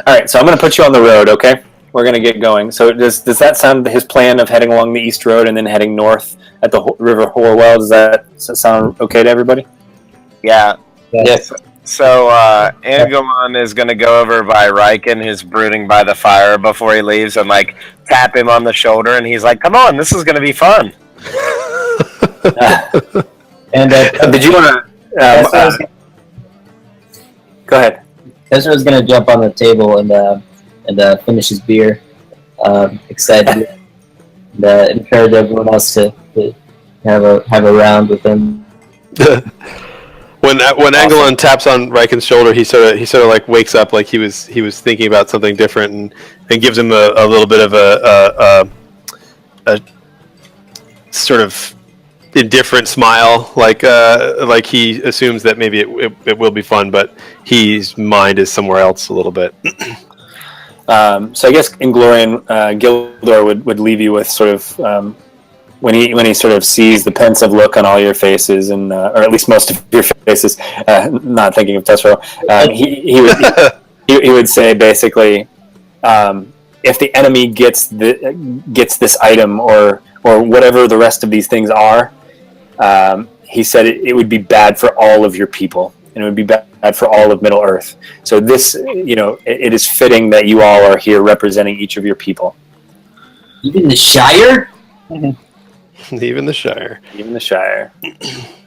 All right, so I'm going to put you on the road, okay? We're going to get going. So does that sound his plan of heading along the East Road and then heading north at the River Horwell? Does that sound okay to everybody? Yeah. Yes. So Angelon is going to go over by Riken, who's brooding by the fire before he leaves, and like tap him on the shoulder, and he's like, "Come on, this is going to be fun." And Did you want to? Go ahead. Ezra's gonna jump on the table and finish his beer, excited, and encourage everyone else to have a round with him. When Angelon taps on Riken's shoulder, he sort of like wakes up, like he was thinking about something different, and gives him a little bit of a sort of indifferent smile, like he assumes that maybe it will be fun, but his mind is somewhere else a little bit. So I guess Inglorian Gildor would leave you with sort of when he sort of sees the pensive look on all your faces, and or at least most of your faces, not thinking of Tessero, he would say basically, if the enemy gets this item or whatever the rest of these things are, he said it would be bad for all of your people, and it would be bad for all of Middle Earth. So this, it is fitting that you all are here representing each of your people. Even the Shire? Even the Shire. Even the Shire.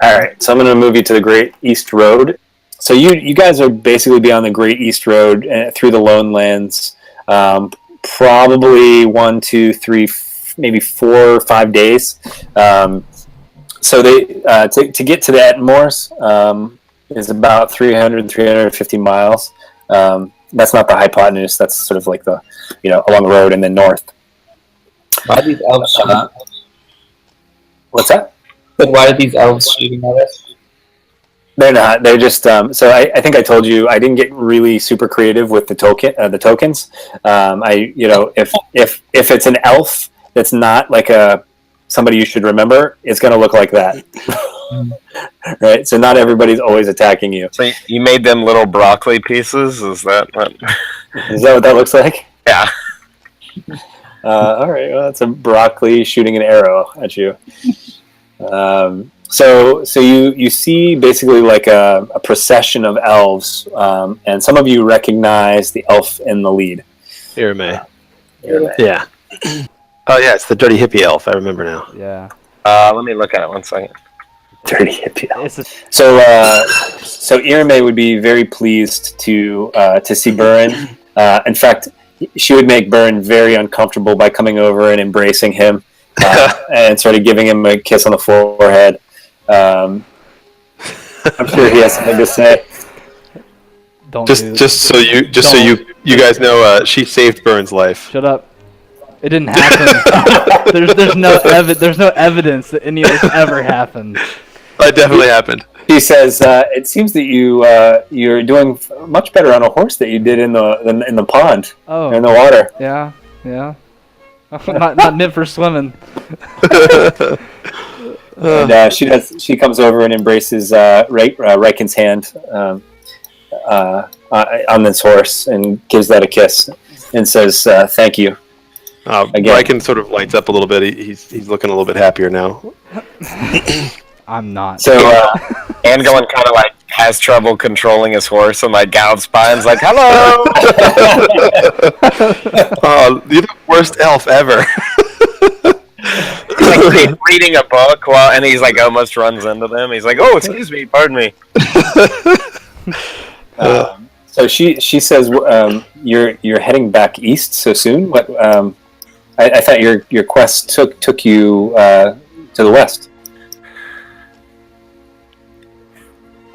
All right, so I'm going to move you to the Great East Road. So you guys are basically be on the Great East Road through the Lone Lands, probably 1, 2, 3, maybe 4 or 5 days. So they to get to the Ettenmoors is about 350 miles. That's not the hypotenuse. That's sort of like the along the road and then north. Why are these elves shooting? What's that? But why are these elves shooting at us? They're not. They're just. So I think I told you I didn't get really super creative with the tokens. If it's an elf that's not like somebody you should remember, it's going to look like that. Right? So not everybody's always attacking you. So you made them little broccoli pieces? Is that what that looks like? Yeah. All right. Well, that's a broccoli shooting an arrow at you. So you see basically like a procession of elves, and some of you recognize the elf in the lead. Irme. Yeah. Oh yeah, it's the dirty hippie elf. I remember now. Yeah. Let me look at it 1 second. Dirty hippie elf. So Irme would be very pleased to see Burin. In fact, she would make Burin very uncomfortable by coming over and embracing him and sort of giving him a kiss on the forehead. I'm sure he has something to say. Just so you guys know, she saved Burin's life. Shut up. It didn't happen. there's no evidence that any of this ever happened. It definitely happened. He says, "It seems that you're doing much better on a horse than you did in the pond, in the water." Yeah. not meant for swimming. And she comes over and embraces Riken's hand on this horse and gives that a kiss and says, "Thank you." Riken sort of lights up a little bit. He's looking a little bit happier now. I'm not. So Angelon kind of like has trouble controlling his horse and like gallops by and's like, "Hello." Oh, you're the worst elf ever. He's like reading a book and he's like almost runs into them. He's like, "Oh, excuse me, pardon me." So she says, "You're heading back east so soon? What? I thought your quest took you to the west."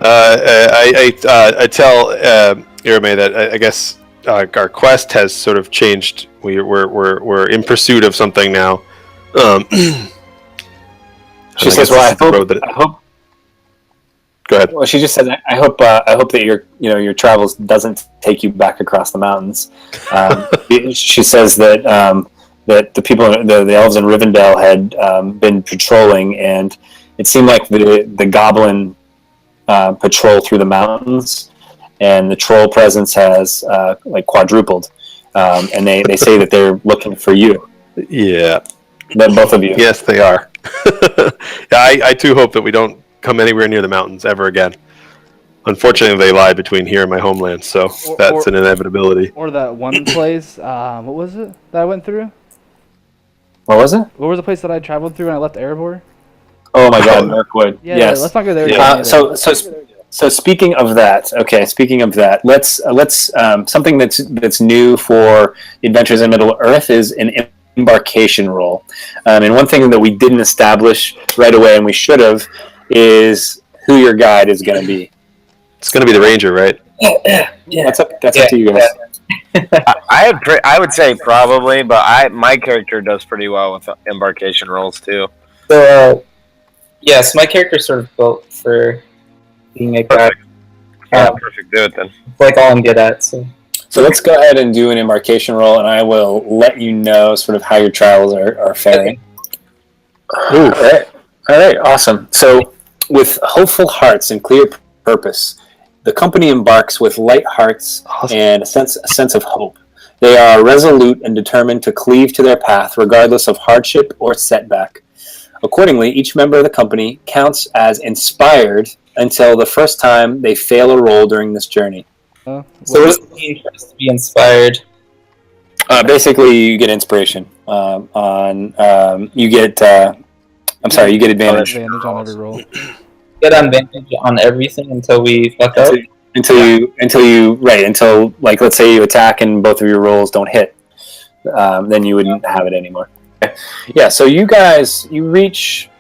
I tell Irme that I guess our quest has sort of changed. We're in pursuit of something now. She says, "Well, I hope." Go ahead. Well, she just says, "I hope that your travels doesn't take you back across the mountains." She says that the people, the elves in Rivendell had been patrolling, and it seemed like the goblin patrol through the mountains, and the troll presence has like quadrupled. And they say that they're looking for you. Yeah. Both of you. Yes, they are. I too hope that we don't come anywhere near the mountains ever again. Unfortunately, they lie between here and my homeland, so that's an inevitability. Or that one place, what was it that I went through? What was it? What was the place that I traveled through and I left Erebor? Oh my God, Mirkwood. Yeah, yes. let's not go there. So speaking of that, let's something that's new for Adventures in Middle Earth is an embarkation roll. And one thing that we didn't establish right away, and we should have, is who your guide is going to be. It's going to be the ranger, right? Yeah. That's up to you guys. I would say probably, but my character does pretty well with embarkation rolls too. So, so my character's sort of built for being a guy. Perfect. Do it then. Like all I'm good at. So let's go ahead and do an embarkation roll, and I will let you know sort of how your travels are faring. All right, awesome. So, with hopeful hearts and clear purpose, the company embarks with light hearts and a sense of hope. They are resolute and determined to cleave to their path, regardless of hardship or setback. Accordingly, each member of the company counts as inspired until the first time they fail a roll during this journey. So what does it mean for us to be inspired? Basically, you get inspiration. You get advantage. Advantage on every roll. Get advantage on everything until we fuck up? Until like, let's say you attack and both of your rolls don't hit. Then you wouldn't have it anymore. Okay. Yeah, so you guys, you reach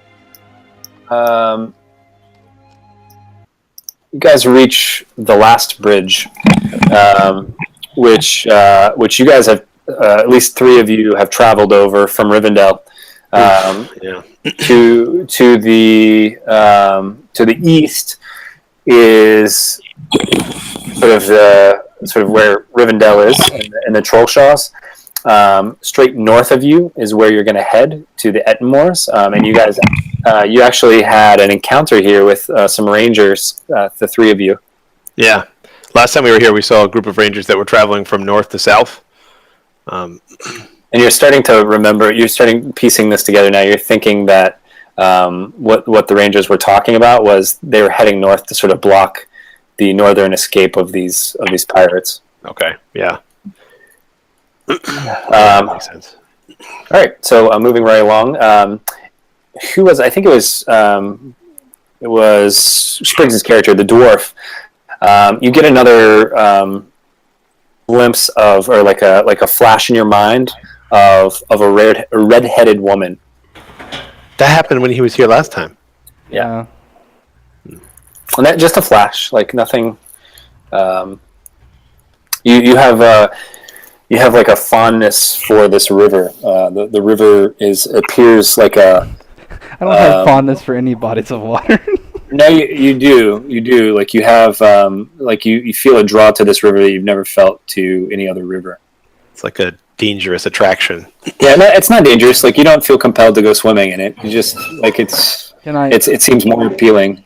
the last bridge, which you guys have, at least three of you have traveled over from Rivendell. To the east is sort of where Rivendell is and the Trollshaws. Straight north of you is where you're going to head to the Ettenmoors, and you guys, you actually had an encounter here with some rangers, the three of you. Yeah, last time we were here, we saw a group of rangers that were traveling from north to south. And you're starting to remember. You're starting piecing this together now. You're thinking that what the rangers were talking about was they were heading north to sort of block the northern escape of these pirates. Okay. Yeah. Makes sense. All right, so moving right along. Who was? I think it was Spriggs' character, the dwarf. You get another glimpse of, or like a flash in your mind of a red-headed woman. That happened when he was here last time. Yeah. And that just a flash, like nothing. You have like a fondness for this river. The river appears like a. I don't have fondness for any bodies of water. No, you do. Like you have, like you feel a draw to this river that you've never felt to any other river. It's like a dangerous attraction. Yeah, no, it's not dangerous. Like you don't feel compelled to go swimming in it. You just like it seems more appealing.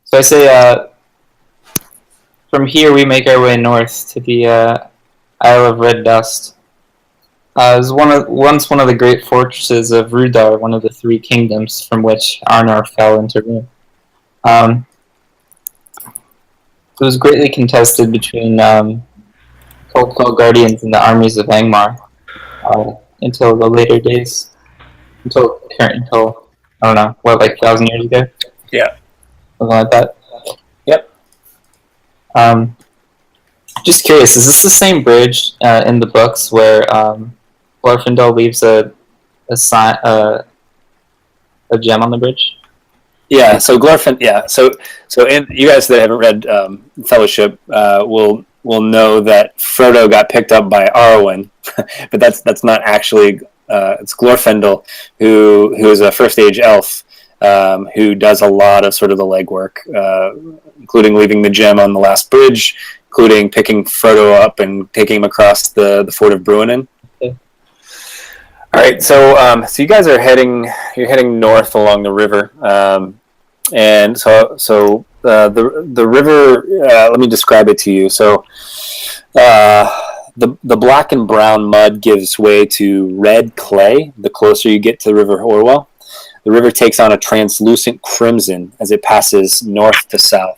So I say, from here we make our way north to the Isle of Red Dust. It was once one of the great fortresses of Rudar, one of the three kingdoms from which Arnor fell into ruin. It was greatly contested between Coldfell Guardians and the armies of Angmar until the later days, until I don't know, like 1,000 years ago? Yeah. Something like that. Yep. Just curious, is this the same bridge in the books where Glorfindel leaves a gem on the bridge? Yeah. So Glorfindel. Yeah. So you guys that haven't read Fellowship will know that Frodo got picked up by Arwen, but that's not actually. It's Glorfindel who is a first age elf. Who does a lot of sort of the legwork, including leaving the gem on the last bridge, including picking Frodo up and taking him across the fort of Bruinen. Okay. All right, so you guys are heading north along the river, and so the river. Let me describe it to you. So, the black and brown mud gives way to red clay the closer you get to the River Orwell. The river takes on a translucent crimson as it passes north to south.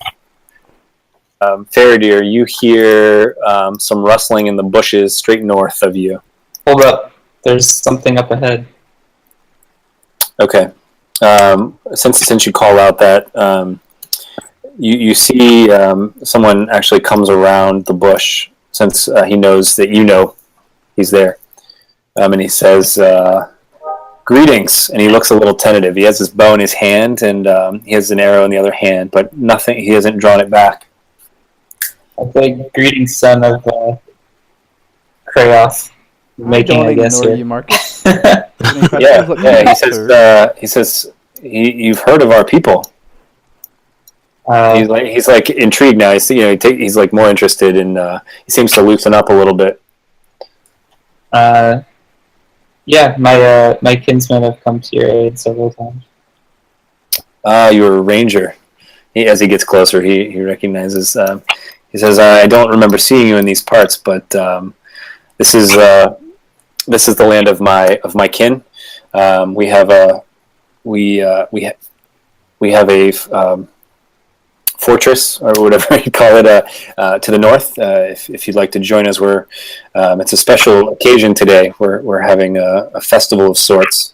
Faradir, you hear some rustling in the bushes straight north of you. Hold up. There's something up ahead. Okay. Since you call out that, you see someone actually comes around the bush since he knows that you know he's there. And he says, greetings. And he looks a little tentative. He has his bow in his hand and he has an arrow in the other hand, but nothing. He hasn't drawn it back. I say, greetings, son of Creoth. Making, I guess, ignore you, Marcus. Yeah. He says, you've heard of our people. He's like intrigued now. He's like more interested in. He seems to loosen up a little bit. Yeah, my kinsmen have come to your aid several times. You're a ranger. As he gets closer, he recognizes. He says, "I don't remember seeing you in these parts, but this is the land of my kin. We have a fortress, or whatever you call it, to the north. If you'd like to join us, it's a special occasion today. We're having a festival of sorts,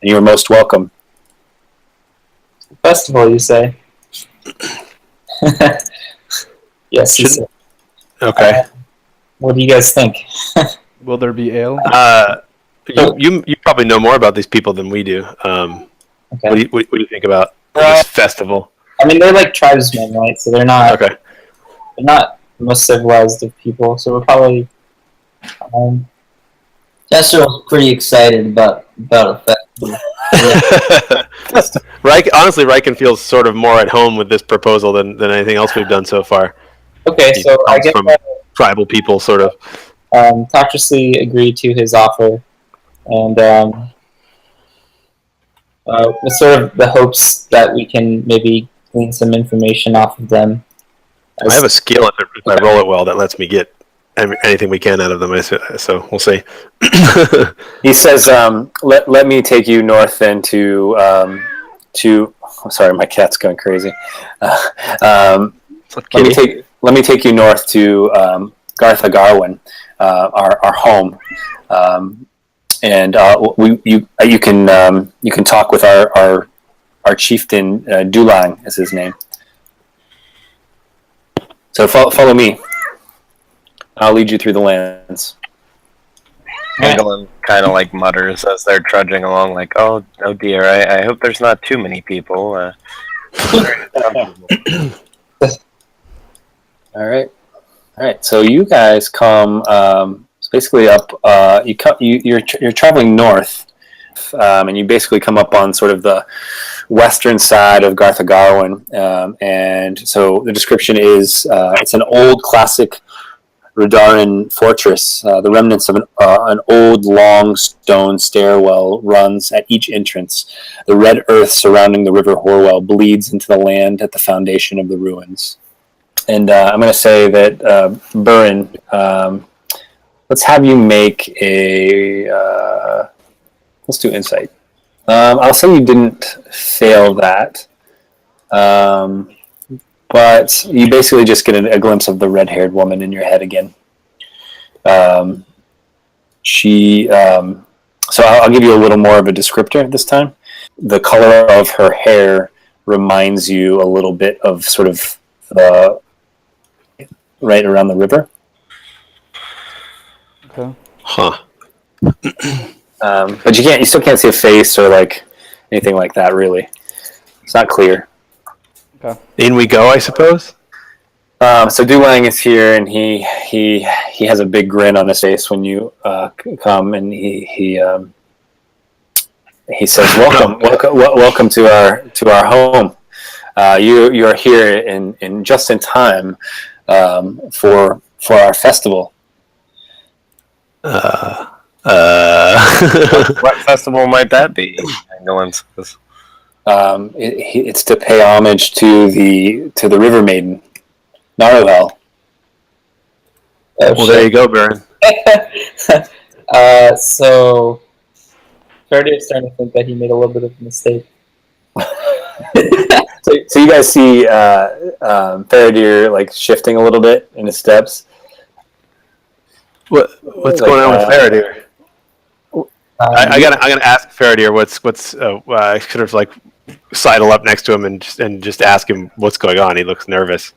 and you're most welcome." Festival, you say? Yes. Okay. What do you guys think? Will there be ale? You probably know more about these people than we do. Okay. What do you think about this festival? I mean, they're like tribesmen, right? So they're not. Okay. They're not the most civilized of people. So we're probably. Tesser's pretty excited about a festival. Honestly, Riken feels sort of more at home with this proposal than anything else we've done so far. Okay, He so I comes guess from tribal people, sort of. Tactrously agreed to his offer, and with sort of the hopes that we can maybe glean some information off of them. I have a skill if I roll it well that lets me get anything we can out of them. So we'll see. He says, "Let me take you north then to." I'm sorry, my cat's going crazy. Let me take you north to Gartha Garwin, our home, and you can talk with our chieftain Dulang is his name. So follow me. I'll lead you through the lands. England kind of like mutters as they're trudging along, like, "Oh dear, I hope there's not too many people." All right. So you guys come basically up. You're traveling north, and you basically come up on sort of the western side of Gartha Garwin. And so the description is it's an old classic Rudaran fortress. The remnants of an old long stone stairwell runs at each entrance. The red earth surrounding the river Horwell bleeds into the land at the foundation of the ruins. And I'm going to say that, Burin, let's have you make let's do insight. I'll say you didn't fail that. But you basically just get a glimpse of the red-haired woman in your head again. So I'll give you a little more of a descriptor this time. The color of her hair reminds you a little bit of sort of the right around the river. Okay. Huh. But you still can't see a face or like anything like that. Really, it's not clear. Okay. In we go, I suppose. So Dulang is here, and he has a big grin on his face when you come, and he says, "Welcome to our home. You are here in just in time for our festival." What festival might that be? England says. It's to pay homage to the River Maiden, Naruhel. Well, there you go, Baron. So Faradir's starting to think that he made a little bit of a mistake. So you guys see Faradir like shifting a little bit in his steps. What's going on with Faradir? I'm gonna ask Faradir what's I sort of like sidle up next to him and just ask him what's going on. He looks nervous.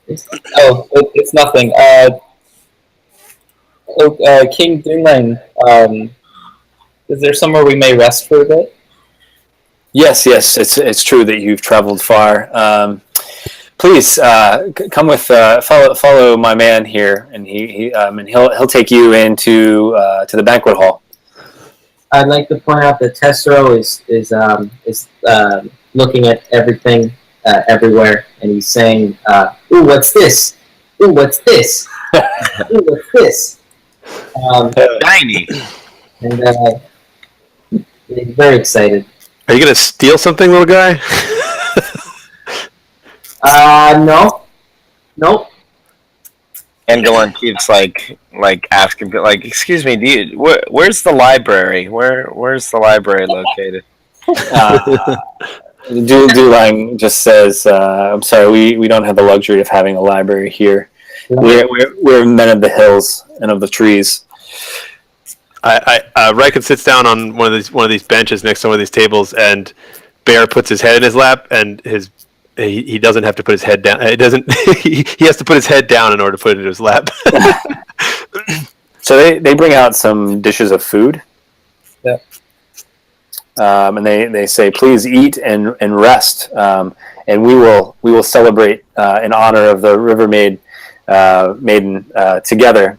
It's nothing. King Dunlang, is there somewhere we may rest for a bit? Yes, it's true that you've traveled far. Please come with follow my man here, and he'll take you into to the banquet hall. I'd like to point out that Tessero is looking at everything everywhere, and he's saying, "Ooh, what's this? Ooh, what's this? Ooh, what's this?" Tiny. And he's very excited. Are you gonna steal something, little guy? No. Nope. Angelon keeps like asking, like, "Excuse me, where's the library? Where's the library located?" Dulang just says, "I'm sorry, we don't have the luxury of having a library here. We're men of the hills and of the trees." Riken sits down on one of these benches next to one of these tables, and Bear puts his head in his lap, and he doesn't have to put his head down. It doesn't. He has to put his head down in order to put it in his lap. So they bring out some dishes of food. Yeah. And they say, "Please eat and rest, and we will celebrate in honor of the River Maiden together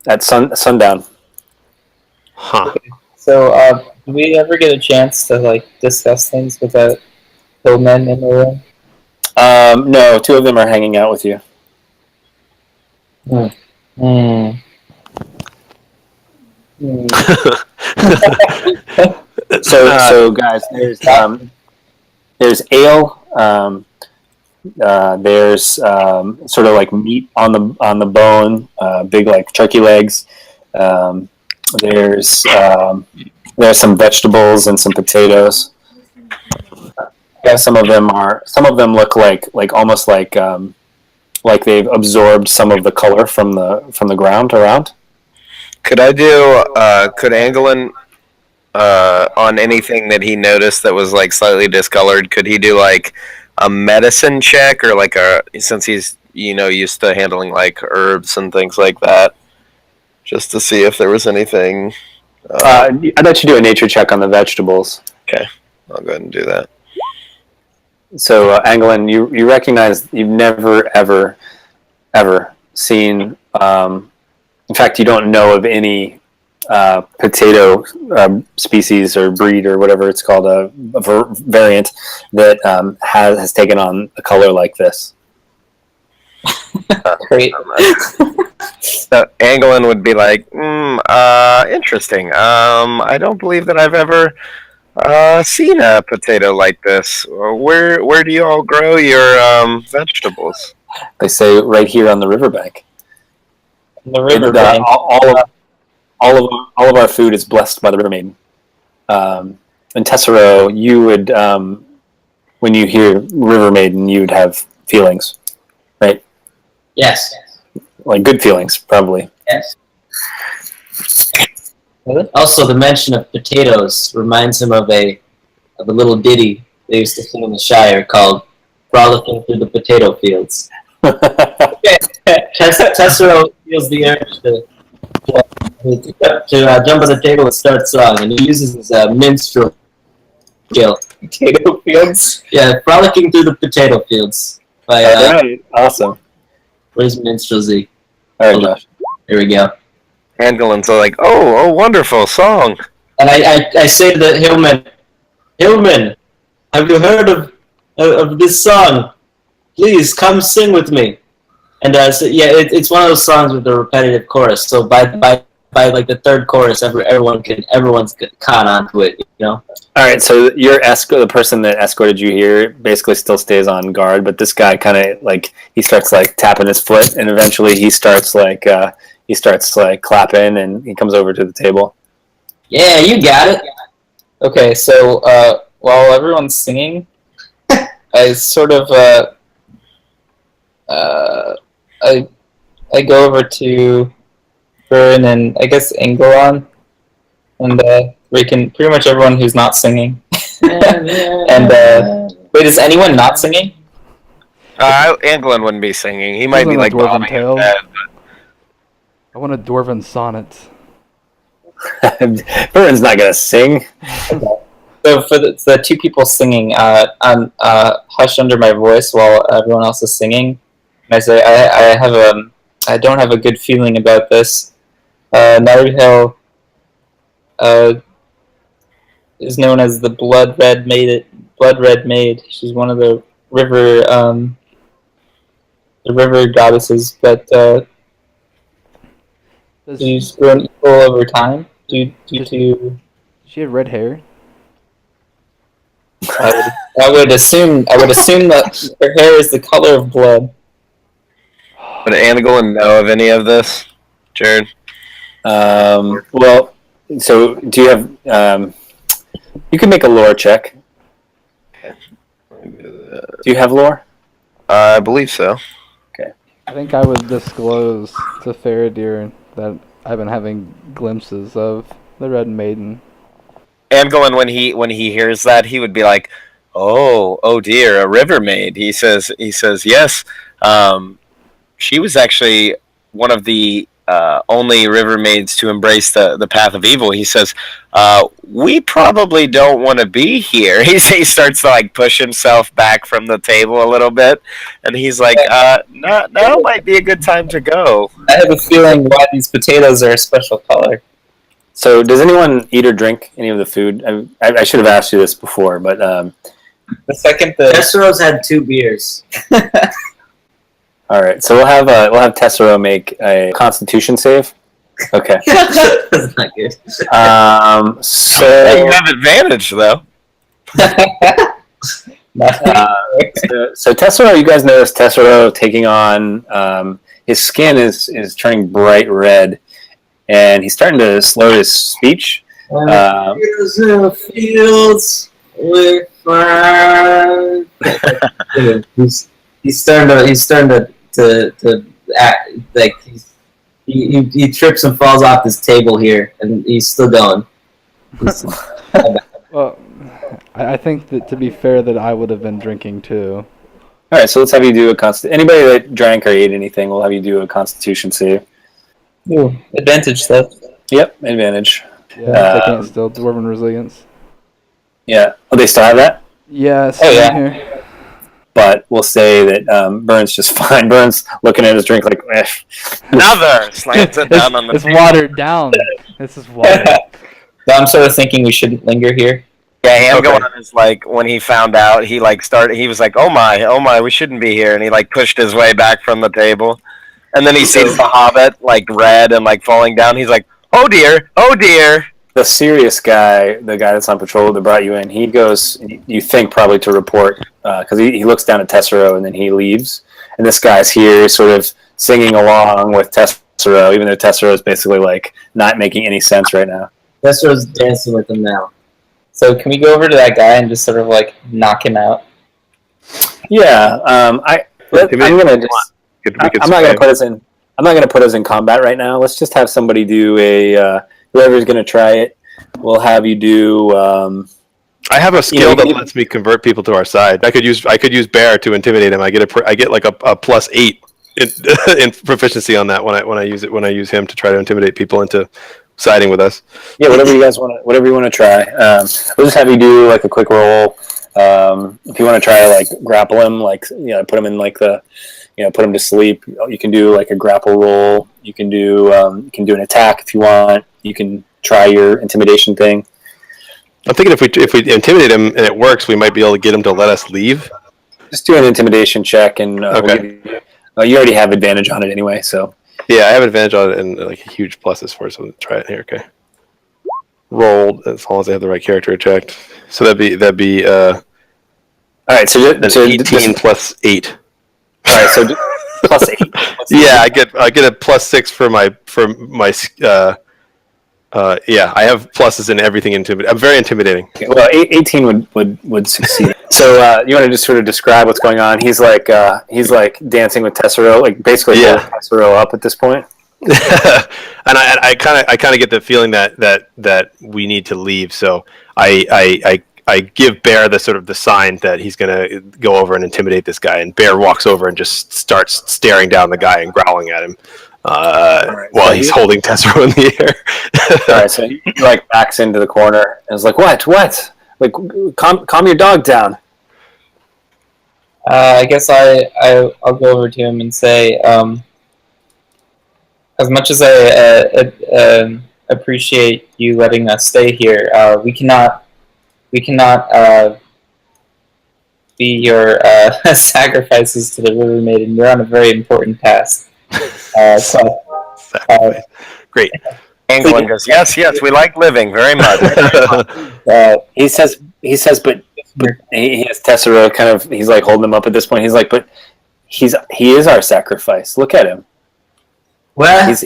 at sundown." Huh. So, do we ever get a chance to like discuss things without Hillmen in the room? No, two of them are hanging out with you. So guys, there's ale. There's sort of like meat on the bone, big like turkey legs. There's some vegetables and some potatoes. Yeah, some of them look like almost like they've absorbed some of the color from the ground around. Could Angelon on anything that he noticed that was like slightly discolored? Could he do like a medicine check, or like since he's used to handling like herbs and things like that, just to see if there was anything? I'd let you do a nature check on the vegetables. Okay, I'll go ahead and do that. So, Angelin, you recognize you've never ever seen. In fact, you don't know of any potato species or breed or whatever it's called, a variant that has taken on a color like this. Great. So Angelin would be like, interesting. I don't believe that I've ever seen a potato like this. Where do you all grow your vegetables? They say right here on the riverbank. The riverbank. All of our food is blessed by the River Maiden. And Tessero, you would, when you hear River Maiden, you would have feelings, right? Yes. Like good feelings, probably. Yes. Also, the mention of potatoes reminds him of a little ditty they used to sing in the Shire called "Frolicking Through the Potato Fields." Tessero feels the urge to jump on the table and start song, and he uses his minstrel skill. Potato fields? Yeah, "Frolicking Through the Potato Fields" by Alright, awesome. where's minstrelsy? Alright, Josh. Here we go. Angelin's like, oh, wonderful song. And I say to the Hillman, have you heard of this song? Please come sing with me. And so, yeah, it's one of those songs with a repetitive chorus. So by by like the third chorus, everyone's caught onto it. You know. All right, so the person that escorted you here, basically still stays on guard, but this guy kind of like he starts like tapping his foot, and eventually he starts like clapping, and he comes over to the table. Yeah, you got it. Okay, so while everyone's singing, I sort of I go over to Burn and I guess Angelon and pretty much everyone who's not singing. And wait, is anyone not singing? Anglin wouldn't be singing. He might be like Dwarven bobbing Tales. his head. I want a Dwarven sonnet. Burns not gonna sing. So for the two people singing, I'm hush under my voice while everyone else is singing. And I say, I don't have a good feeling about this. Narihel is known as the Blood Red Maid. She's one of the river goddesses, but she's grown evil over time due to. She had red hair. I would assume that her hair is the color of blood. Would Anglin know of any of this, Jared? Well, so do you have? You can make a lore check. Do you have lore? I believe so. I think I would disclose to Faradir that I've been having glimpses of the Red Maiden. Anglin, when he hears that, he would be like, "Oh dear, a river maid." He says, "Yes, she was actually one of the only river maids to embrace the path of evil." He says, "We probably don't want to be here." He starts to like push himself back from the table a little bit, and he's like, "Now might be a good time to go." I have a feeling why these potatoes are a special color. So, does anyone eat or drink any of the food? I should have asked you this before, but The second the Tessero's had 2 beers. all right. So we'll have Tessero make a Constitution save. Okay. That's not good. Hey, you have advantage though. So Tessero, you guys notice Tessero taking on his skin is turning bright red, and he's starting to slow his speech. Fields and fields with fire. He's starting to act like he trips and falls off this table here, and he's still going. Well, I think that to be fair, that I would have been drinking too. All right, so let's have you do a anybody that drank or ate anything, we'll have you do a Constitution save. Ooh, advantage though. Yep, advantage. Yeah, they can't still Dwarven resilience. Yeah. Oh, they still have that? Yeah. Oh, yeah. Here. But we'll say that Burns just fine. Burns looking at his drink like, eh. Another slams it down on the It's table. watered down. This is watered. So I'm sort of thinking we shouldn't linger here. Yeah, Anglin is like when he found out, he was like, oh my, we shouldn't be here, and he like pushed his way back from the table, and then he sees the Hobbit like red and like falling down. He's like, oh dear. The serious guy, the guy that's on patrol that brought you in, he goes, you think probably to report, because he looks down at Tessero and then he leaves. And this guy's here sort of singing along with Tessero, even though Tessero is basically like not making any sense right now. Tessero's dancing with him now. So can we go over to that guy and just sort of like knock him out? Yeah, I'm gonna just. I'm not gonna put us in combat right now. Let's just have somebody do a. Whoever's gonna try it, we'll have you do. I have a skill that lets me convert people to our side. I could use Bear to intimidate him. I get like a +8 in proficiency on that when I use him to try to intimidate people into siding with us. Yeah, whatever you want to try. We'll just have you do like a quick roll. If you want to try to like grapple him, like put him in like the, put him to sleep. You can do like a grapple roll. You can do an attack if you want. You can try your intimidation thing. I'm thinking if we intimidate him and it works, we might be able to get him to let us leave. Just do an intimidation check, and Okay. you already have advantage on it anyway. So Yeah, I have advantage on it and like huge pluses for it, so let's try it here. Okay. Rolled as long as I have the right character checked. So that'd be All right, so an 18 plus 8. All right, so plus 8. Yeah, I get a +6 for my yeah, I have pluses in everything. I'm very intimidating. Okay, well, 18 would succeed. So you want to just sort of describe what's going on? He's like dancing with Tessero, like basically holding Tessero up at this point. And I kind of get the feeling that we need to leave. So I give Bear the sort of the sign that he's gonna go over and intimidate this guy, and Bear walks over and just starts staring down the guy and growling at him while he's holding Tessero in the air. All right, so he like backs into the corner and is like, "What? Like, calm your dog down." I guess I'll go over to him and say, as much as I appreciate you letting us stay here, we cannot be your sacrifices to the River Maiden. We're on a very important task. Great. Anglin goes, yes, we like living very much. He says, but he has Tessero kind of. He's like holding him up at this point. He's like, but he is our sacrifice. Look at him. What? He's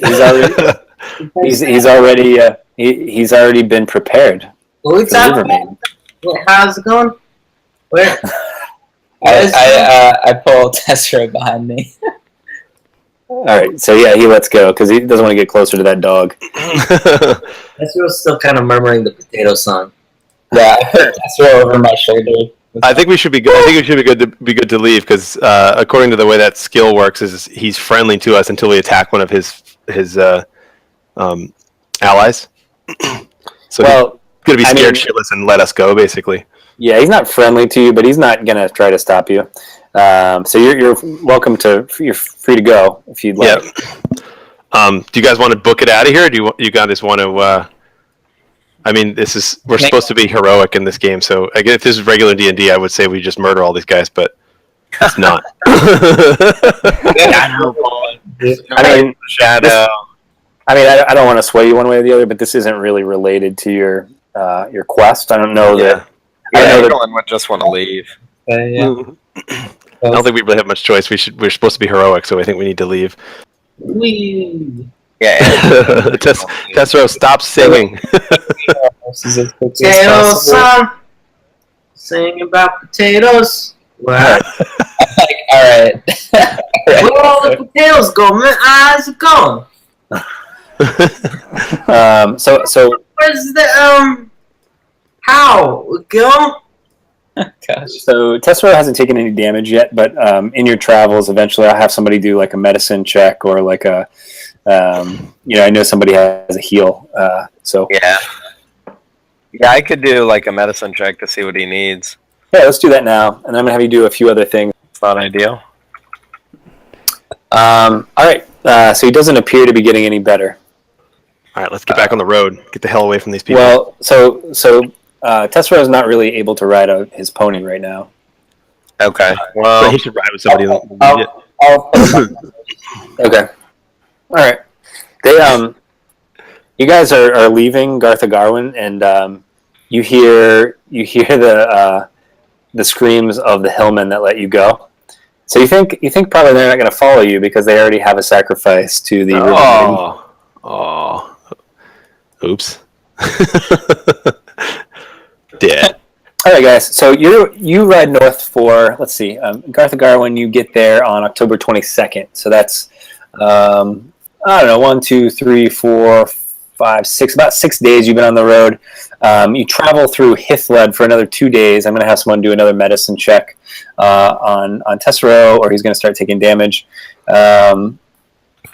already been prepared. What's up? How's it going? Where? I pull Tessero behind me. All right, so yeah, he lets go because he doesn't want to get closer to that dog. Tessero's still kind of murmuring the potato song. Yeah, I put Tessero over my shoulder. I think we should be good. I think it should be good to leave because according to the way that skill works, is he's friendly to us until we attack one of his allies. So he's gonna be scared shitless and let us go, basically. Yeah, he's not friendly to you, but he's not gonna try to stop you. So you're welcome to. You're free to go if you'd like. Yeah. Do you guys want to book it out of here? Or do you guys want to? I mean, we're supposed to be heroic in this game, so I guess if this is regular D&D, I would say we just murder all these guys, but it's not. I mean, Shadow. I don't want to sway you one way or the other, but this isn't really related to your quest. I don't know that. Anglin would just want to leave. Yeah. I don't think we really have much choice. We're supposed to be heroic, so I think we need to leave. Yeah. Tessero, stop singing. Potato song. Sing about potatoes. What? Alright. Where all the potatoes go, man? How's it going? So where's the how we go? Gosh. So Tessero hasn't taken any damage yet, but in your travels, eventually I'll have somebody do like a medicine check or like a, I know somebody has a heal. So yeah, I could do like a medicine check to see what he needs. Yeah, let's do that now, and I'm gonna have you do a few other things. It's not ideal. All right. So he doesn't appear to be getting any better. All right, let's get back on the road. Get the hell away from these people. Well, so Tessero is not really able to ride his pony right now. Okay. Well, he should ride with somebody. Okay. All right. They you guys are leaving Garthagarwin, and you hear the screams of the hillmen that let you go. So you think probably they're not going to follow you because they already have a sacrifice to the river. Oh. Oops. Dead. All right, guys. So you ride north for, let's see, Garthagarwin. You get there on October 22nd. So that's I don't know, 1, 2, 3, 4, 5, 6, about 6 days you've been on the road. You travel through Hithled for another 2 days. I'm going to have someone do another medicine check on Tessero, or he's going to start taking damage. I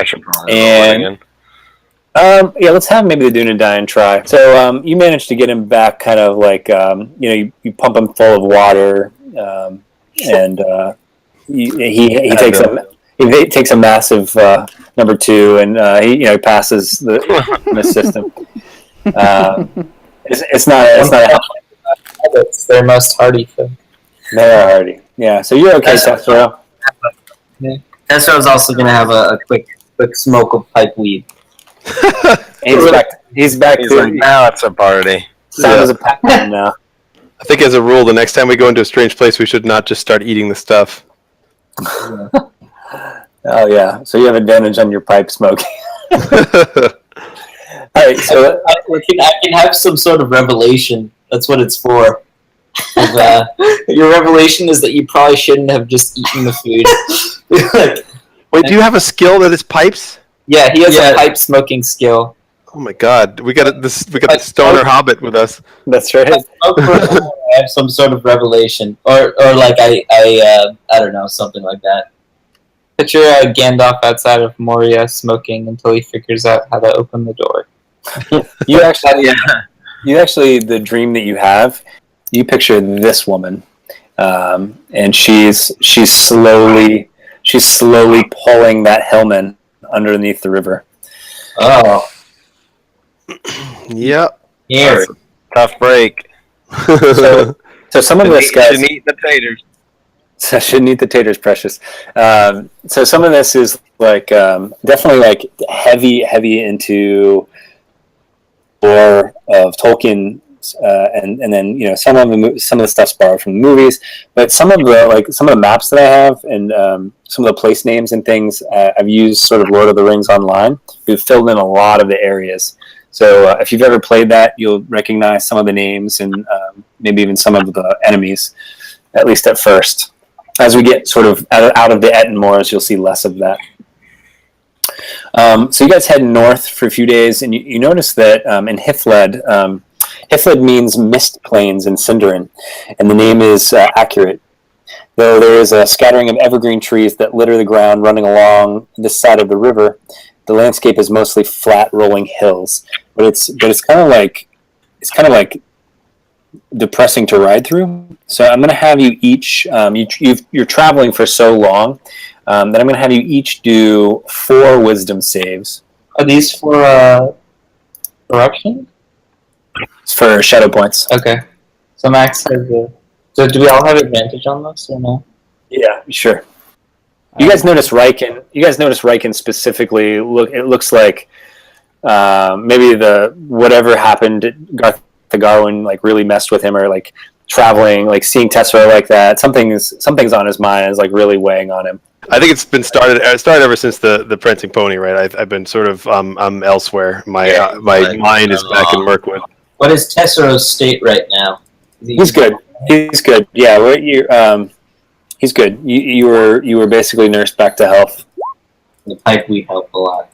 should probably and yeah, let's have maybe the Dunedain try. So you managed to get him back, kind of like you pump him full of water, and he takes a massive number 2, and he passes the system. It's not It's their most hardy thing. They are hardy. Yeah. So you're okay, Tessero. Yeah. Tessero's also going to have a quick quick smoke of pipe weed. He's back. He's back. He's like, now it's a party. Sam is a Pac-Man now. I think as a rule, the next time we go into a strange place, we should not just start eating the stuff. Oh yeah, so you have advantage on your pipe smoking. All right, so I can have some sort of revelation. That's what it's for. Your revelation is that you probably shouldn't have just eaten the food. Wait, do you have a skill that is pipes? Yeah, he has a pipe smoking skill. Oh my god, we got the stoner hobbit with us. that's right. I have some sort of revelation, or like I don't know, something like that. Picture Gandalf outside of Moria smoking until he figures out how to open the door. You actually, the dream that you have, you picture this woman, and she's slowly pulling that hillman underneath the river. Oh, Yep. here. Tough break. So some of this, guys, Shouldn't eat the taters. I shouldn't eat the taters, precious. So some of this is like definitely like heavy into lore of Tolkien, and then some of the stuff's borrowed from the movies, but some of the maps that I have and some of the place names and things I've used sort of Lord of the Rings online. We've filled in a lot of the areas. So if you've ever played that, you'll recognize some of the names and maybe even some of the enemies, at least at first. As we get sort of out of the Ettenmoors, you'll see less of that. So you guys head north for a few days, and you notice that in Hifled, Hifled means mist plains in Sindarin, and the name is accurate. Though there is a scattering of evergreen trees that litter the ground running along this side of the river, the landscape is mostly flat, rolling hills. But it's kind of like depressing to ride through. So I'm going to have you each. You're traveling for so long that I'm going to have you each do 4 wisdom saves. Are these for corruption? It's for shadow points. Okay. So Max has the. So do we all have advantage on this or no? Yeah, sure. You guys notice Riken. You guys notice Riken specifically. It looks like maybe whatever happened at Garth the Garwin like really messed with him, or like traveling, like seeing Tessera like that. Something's on his mind, is like really weighing on him. I think it's been started ever since the prancing pony, right? I've been sort of I'm elsewhere. My mind is back in Mirkwood. What is Tessera's state right now? He's good. He's good. Yeah, he's good. You were basically nursed back to health. The pipe weed helped a lot.